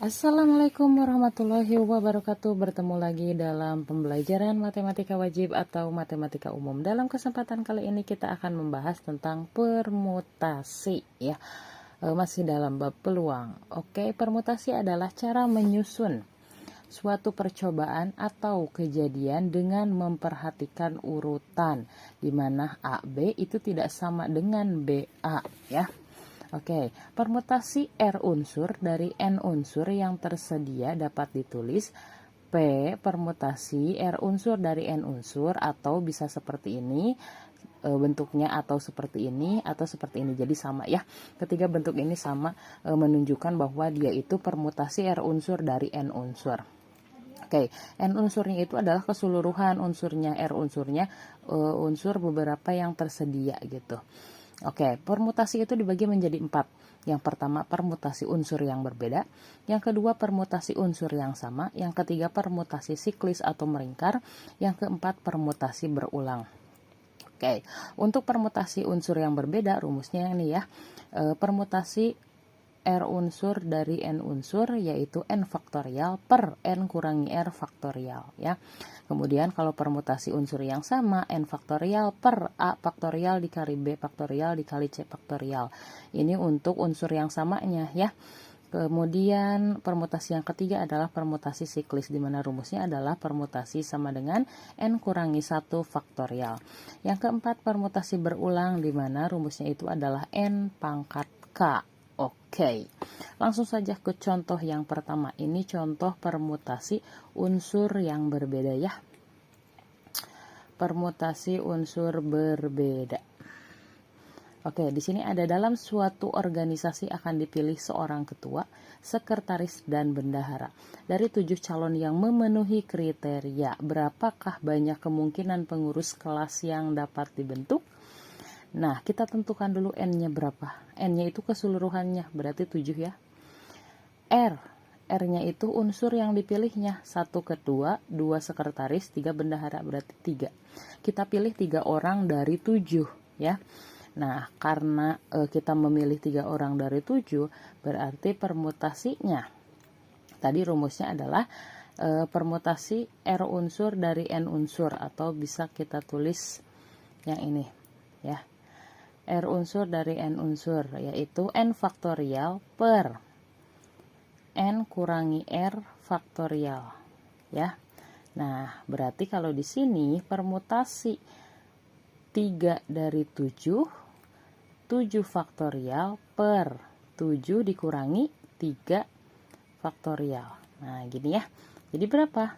Assalamualaikum warahmatullahi wabarakatuh. Bertemu lagi dalam pembelajaran matematika wajib atau matematika umum. Dalam kesempatan kali ini kita akan membahas tentang permutasi ya. Masih dalam bab peluang. Oke, permutasi adalah cara menyusun suatu percobaan atau kejadian dengan memperhatikan urutan di mana A B itu tidak sama dengan B A ya. Oke, permutasi R unsur dari N unsur yang tersedia dapat ditulis P permutasi R unsur dari N unsur, atau bisa seperti ini bentuknya, atau seperti ini, atau seperti ini. Jadi sama ya. Ketiga bentuk ini sama, menunjukkan bahwa dia itu permutasi R unsur dari N unsur. Oke, N unsurnya itu adalah keseluruhan unsurnya, R unsurnya unsur beberapa yang tersedia gitu. Oke, permutasi itu dibagi menjadi 4. Yang pertama, permutasi unsur yang berbeda. Yang kedua, permutasi unsur yang sama. Yang ketiga, permutasi siklis atau meringkar. Yang keempat, permutasi berulang. Oke, untuk permutasi unsur yang berbeda, rumusnya ini ya. Permutasi R unsur dari N unsur yaitu N faktorial per N kurangi R faktorial ya. Kemudian kalau permutasi unsur yang sama, N faktorial per A faktorial dikali B faktorial dikali C faktorial. Ini untuk unsur yang samanya ya. Kemudian permutasi yang ketiga adalah permutasi siklis, di mana rumusnya adalah permutasi sama dengan N kurangi 1 faktorial. Yang keempat, permutasi berulang, di mana rumusnya itu adalah N pangkat K. Oke, langsung saja ke contoh yang pertama. Ini contoh permutasi unsur yang berbeda ya. Permutasi unsur berbeda. Oke, di sini ada dalam suatu organisasi akan dipilih seorang ketua, sekretaris, dan bendahara. Dari 7 calon yang memenuhi kriteria, berapakah banyak kemungkinan pengurus kelas yang dapat dibentuk? Nah, kita tentukan dulu N-nya berapa. N-nya itu keseluruhannya, berarti 7 ya. R-nya itu unsur yang dipilihnya. 1 ketua, 2 sekretaris, 3 bendahara, berarti 3. Kita pilih 3 orang dari 7 ya. Nah, karena kita memilih 3 orang dari 7, berarti permutasinya. Tadi rumusnya adalah permutasi R unsur dari N unsur, atau bisa kita tulis yang ini ya. R unsur dari N unsur yaitu N faktorial per N kurangi R faktorial ya. Nah, berarti kalau di sini permutasi 3 dari 7 faktorial per 7 dikurangi 3 faktorial. Nah, gini ya. Jadi berapa?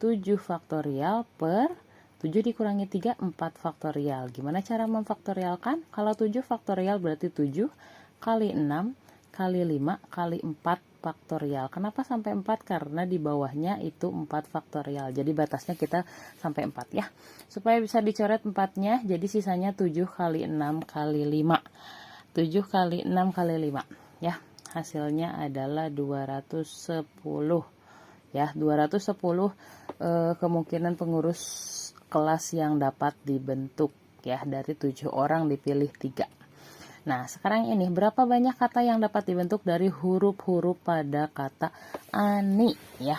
7 faktorial per 7 dikurangi 3, 4 faktorial. Gimana cara memfaktorialkan? Kalau 7 faktorial berarti 7 kali 6 kali 5 kali 4 faktorial. Kenapa sampai 4? Karena di bawahnya itu 4 faktorial. Jadi batasnya kita sampai 4 ya. Supaya bisa dicoret 4-nya, jadi sisanya 7 kali 6 kali 5. 7 kali 6 kali 5 ya. Hasilnya adalah 210 ya. 210 kemungkinan pengurus kelas yang dapat dibentuk ya. Dari 7 orang dipilih 3. Nah, sekarang ini berapa banyak kata yang dapat dibentuk dari huruf-huruf pada kata ani ya.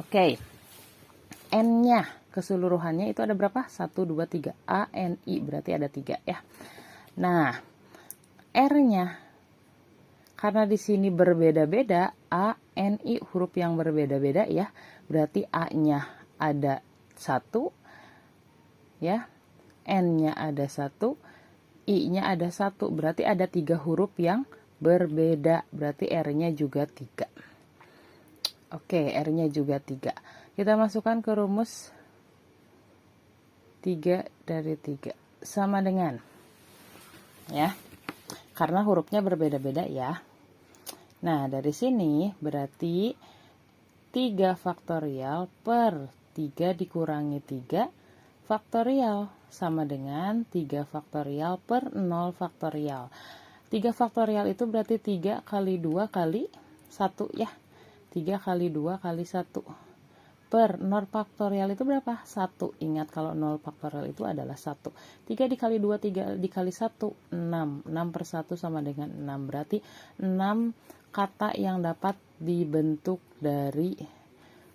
Oke. N-nya keseluruhannya itu ada berapa? 1 2 3. A N I berarti ada 3 ya. Nah, R-nya karena di sini berbeda-beda, A N I huruf yang berbeda-beda ya. Berarti A-nya ada 1 ya, N-nya ada 1, I-nya ada 1, berarti ada 3 huruf yang berbeda, berarti R-nya juga 3. Oke, R-nya juga 3. Kita masukkan ke rumus 3 dari 3 sama dengan ya, karena hurufnya berbeda-beda ya. Nah, dari sini berarti 3 faktorial per 3 dikurangi 3 faktorial sama dengan 3 faktorial per 0 faktorial. 3 faktorial itu berarti 3 kali 2 kali 1 ya. 3 kali 2 kali 1 per 0 faktorial itu berapa? 1. Ingat kalau 0 faktorial itu adalah 1. 3 dikali 2, 3 dikali 1, 6. 6 per 1 sama dengan 6. Berarti 6 kata yang dapat dibentuk dari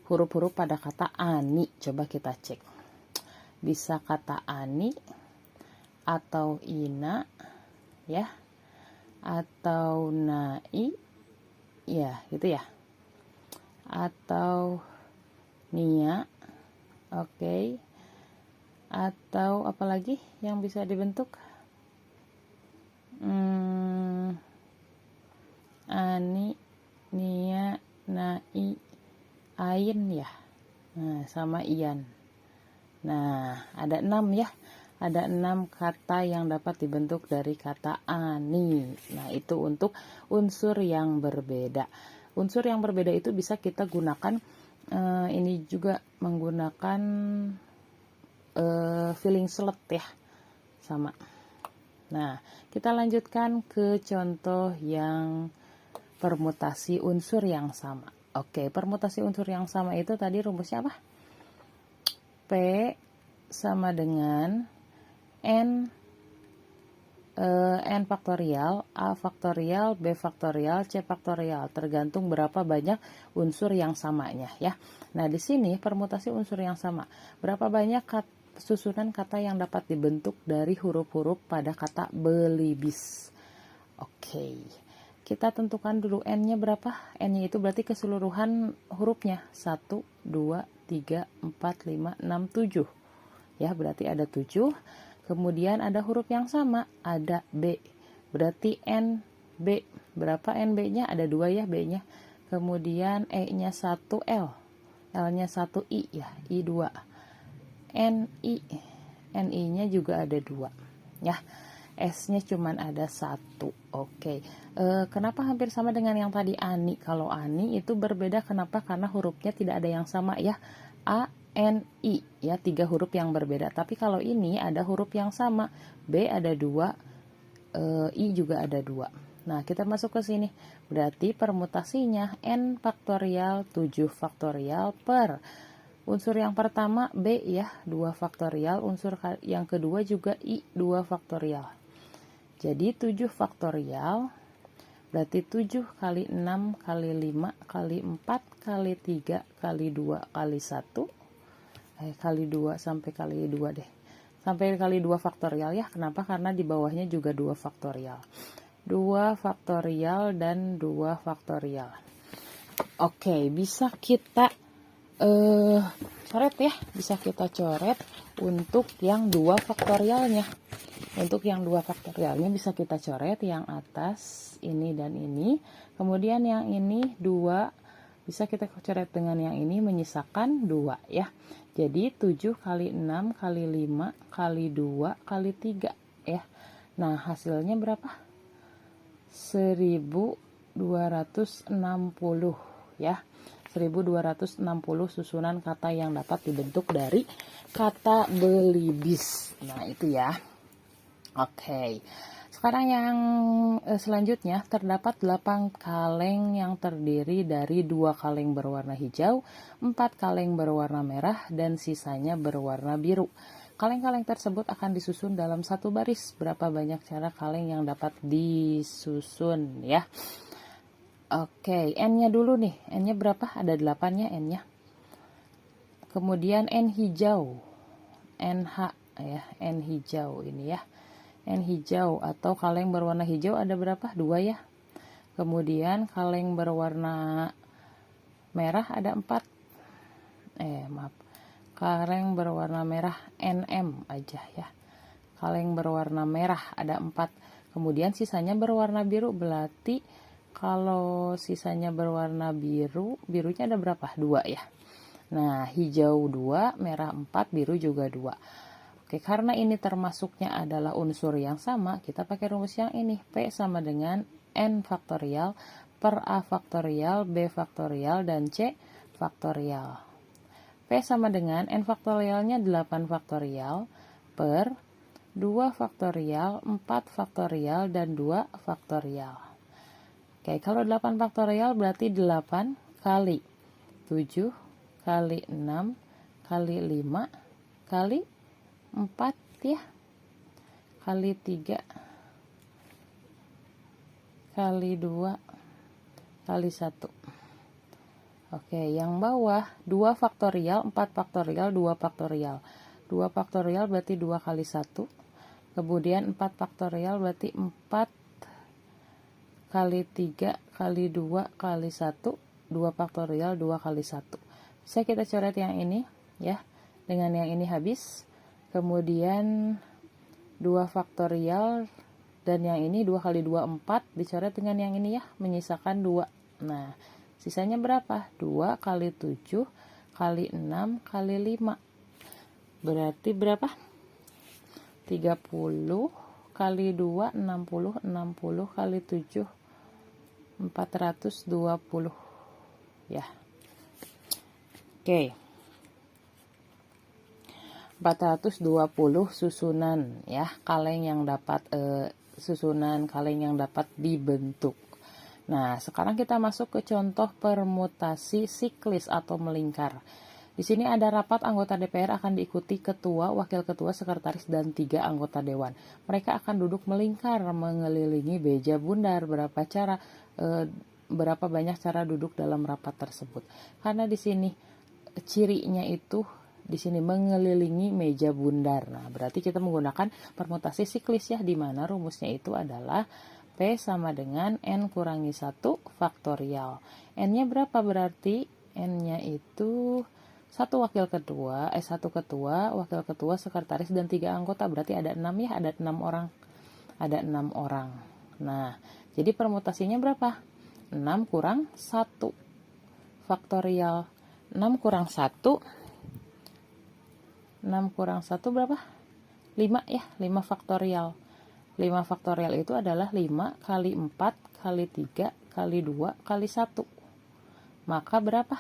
huruf-huruf pada kata ani? Coba kita cek. Bisa kata ani atau ina ya, atau nai ya, gitu ya, atau nia, oke. Atau apalagi yang bisa dibentuk? Ani, nia, nai, ain ya. Nah, sama ian. Nah, ada 6 ya. Ada 6 kata yang dapat dibentuk dari kata ani. Nah, itu untuk unsur yang berbeda. Unsur yang berbeda itu bisa kita gunakan, ini juga menggunakan filling slot ya, sama. Nah, kita lanjutkan ke contoh yang permutasi unsur yang sama. Oke, permutasi unsur yang sama itu tadi rumusnya apa? P sama dengan N faktorial, A faktorial, B faktorial, C faktorial, tergantung berapa banyak unsur yang samanya ya. Nah, di sini permutasi unsur yang sama. Berapa banyak susunan kata yang dapat dibentuk dari huruf-huruf pada kata belibis. Oke. Kita tentukan dulu N-nya berapa? N-nya itu berarti keseluruhan hurufnya. 1, 2, 3, 4, 5, 6, 7. Ya, berarti ada 7. Kemudian ada huruf yang sama, ada B. Berarti N, B. Berapa NB-nya? Ada 2 ya B-nya. Kemudian E-nya 1 L. L-nya 1 I ya, I 2. NI. NI-nya juga ada 2. Ya. S-nya cuman ada 1. Oke. Kenapa hampir sama dengan yang tadi ani? Kalau ani itu berbeda, kenapa? Karena hurufnya tidak ada yang sama ya. A, N, I ya, 3 huruf yang berbeda. Tapi kalau ini ada huruf yang sama. B ada 2, I juga ada 2. Nah, kita masuk ke sini. Berarti permutasinya N faktorial 7 faktorial per unsur yang pertama B ya, 2 faktorial. Unsur yang kedua juga I, 2 faktorial. Jadi 7 faktorial berarti 7 kali 6 kali 5 kali 4 kali 3 kali 2 kali 1 kali 2 sampai kali 2 deh. Sampai kali 2 faktorial ya. Kenapa? Karena di bawahnya juga 2 faktorial. 2 faktorial dan 2 faktorial. Oke, bisa kita coret ya. Bisa kita coret untuk yang 2 faktorialnya. Untuk yang 2 faktorialnya bisa kita coret yang atas ini dan ini. Kemudian yang ini 2 bisa kita coret dengan yang ini, menyisakan 2 ya. Jadi 7 kali 6 kali 5 kali 2 kali 3 ya. Nah, hasilnya berapa? 1260 ya. 1260 susunan kata yang dapat dibentuk dari kata belibis. Nah, itu ya. Oke. Sekarang yang selanjutnya, terdapat 8 kaleng yang terdiri dari 2 kaleng berwarna hijau, 4 kaleng berwarna merah, dan sisanya berwarna biru. Kaleng-kaleng tersebut akan disusun dalam satu baris. Berapa banyak cara kaleng yang dapat disusun ya? Oke, N-nya dulu nih. N-nya berapa? Ada 8-nya N-nya. Kemudian N hijau. NH ya, N hijau ini ya. N hijau atau kaleng berwarna hijau ada berapa? 2 ya. Kemudian kaleng berwarna merah ada 4. Maaf. Kaleng berwarna merah NM aja ya. Kaleng berwarna merah ada 4. Kemudian sisanya berwarna biru, berarti kalau sisanya berwarna biru, birunya ada berapa? 2 ya. Nah, hijau 2, merah 4, biru juga 2. Oke, karena ini termasuknya adalah unsur yang sama, kita pakai rumus yang ini. P sama dengan N faktorial per A faktorial, B faktorial, dan C faktorial. P sama dengan N faktorialnya 8 faktorial per 2 faktorial, 4 faktorial, dan 2 faktorial. Oke, kalau 8 faktorial berarti 8 kali 7 kali 6 kali 5 kali 4 ya, kali 3 kali 2 kali 1. Oke, yang bawah 2 faktorial, 4 faktorial, 2 faktorial. 2 faktorial berarti 2 kali 1. Kemudian 4 faktorial berarti 4 kali 3 kali 2 kali 1. 2 faktorial 2 kali 1. Bisa kita coret yang ini ya. Dengan yang ini habis. Kemudian 2 faktorial dan yang ini 2 kali 2 4 dicoret dengan yang ini ya, menyisakan 2. Nah, sisanya berapa? 2 kali 7 kali 6 kali 5. Berarti berapa? 30 kali 2 60, 60 kali 7 420 ya. Oke. 420 susunan ya kaleng yang dapat susunan kaleng yang dapat dibentuk. Nah, sekarang kita masuk ke contoh permutasi siklis atau melingkar. Di sini ada rapat anggota DPR akan diikuti ketua, wakil ketua, sekretaris, dan 3 anggota dewan. Mereka akan duduk melingkar mengelilingi meja bundar. Berapa banyak cara duduk dalam rapat tersebut? Karena di sini cirinya itu di sini mengelilingi meja bundar. Nah, berarti kita menggunakan permutasi siklis ya, di mana rumusnya itu adalah P sama dengan N kurangi 1 faktorial. N-nya berapa berarti? N-nya itu 1 ketua, wakil ketua, sekretaris, dan 3 anggota. Berarti ada 6 ya, ada 6 orang. Ada 6 orang. Nah, jadi permutasinya berapa? 6 kurang 1 faktorial. 6 kurang 1 berapa? 5 ya, 5 faktorial. 5 faktorial itu adalah 5 kali 4 kali 3 kali 2 kali 1. Maka berapa?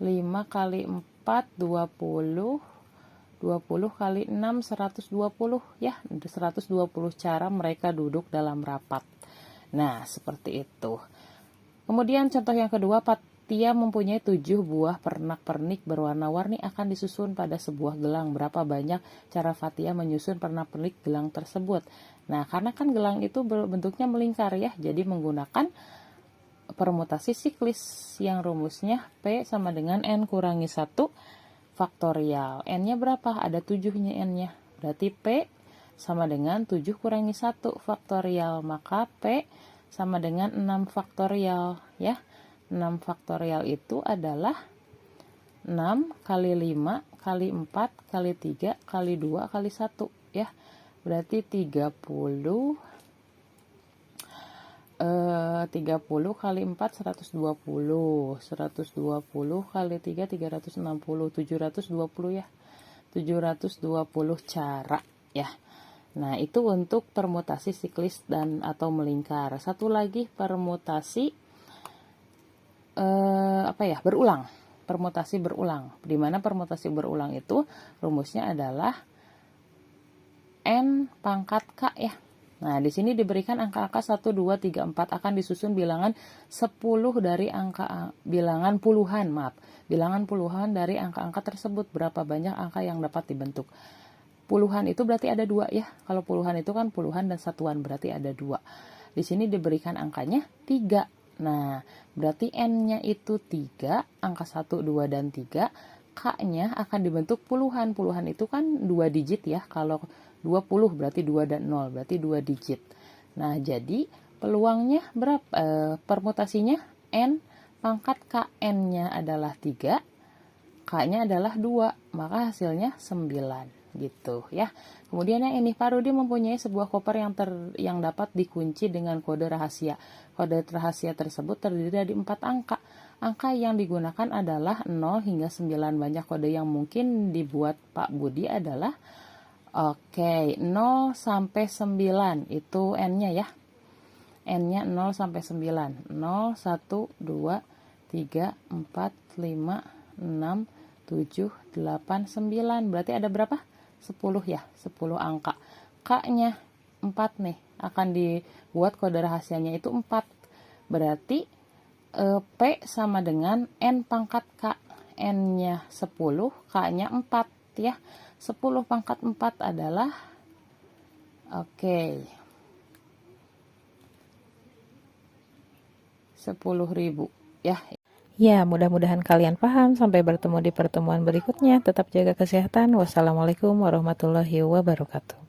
5 kali 4 20. 20 kali 6 120 ya. 120 cara mereka duduk dalam rapat. Nah, seperti itu. Kemudian contoh yang kedua, Fatia mempunyai 7 buah pernak-pernik berwarna-warni akan disusun pada sebuah gelang. Berapa banyak cara Fatia menyusun pernak-pernik gelang tersebut? Nah, karena kan gelang itu bentuknya melingkar ya, jadi menggunakan permutasi siklis yang rumusnya P sama dengan N kurangi 1 faktorial. N-nya berapa? Ada 7-nya N-nya. Berarti P sama dengan 7 kurangi 1 faktorial. Maka P sama dengan 6 faktorial ya. 6 faktorial itu adalah 6 kali 5 kali 4 kali 3 kali 2 kali 1 ya. Berarti 30 kali 4 120 kali 3 360 720 ya. 720 cara ya. Nah, itu untuk permutasi siklis dan atau melingkar. Satu lagi permutasi berulang. Permutasi berulang. Di mana permutasi berulang itu rumusnya adalah N pangkat K ya. Nah, di sini diberikan angka-angka 1 2 3 4 akan disusun bilangan 10 dari bilangan puluhan dari angka-angka tersebut. Berapa banyak angka yang dapat dibentuk? Puluhan itu berarti ada 2 ya. Kalau puluhan itu kan puluhan dan satuan, berarti ada 2. Di sini diberikan angkanya 3. Nah, berarti N-nya itu 3, angka 1, 2, dan 3. K-nya akan dibentuk puluhan. Puluhan itu kan 2 digit ya. Kalau 20 berarti 2 dan 0, berarti 2 digit. Nah, jadi peluangnya berapa? Permutasinya N pangkat K. N-nya adalah 3, K-nya adalah 2, maka hasilnya 9. Gitu ya. Kemudian yang ini, Pak Rudi mempunyai sebuah koper yang dapat dikunci dengan kode rahasia. Kode rahasia tersebut terdiri dari 4 angka. Angka yang digunakan adalah 0 hingga 9. Banyak kode yang mungkin dibuat Pak Budi adalah 0 sampai 9 itu N-nya ya. N-nya 0 sampai 9. 0 1 2 3 4 5 6 7 8 9. Berarti ada berapa? 10 ya, 10 angka. K-nya 4 nih, akan dibuat kode rahasianya itu 4. Berarti P sama dengan N pangkat K. N-nya 10, K-nya 4 ya. 10 pangkat 4 adalah 10.000 ya. Ya, mudah-mudahan kalian paham. Sampai bertemu di pertemuan berikutnya. Tetap jaga kesehatan. Wassalamualaikum warahmatullahi wabarakatuh.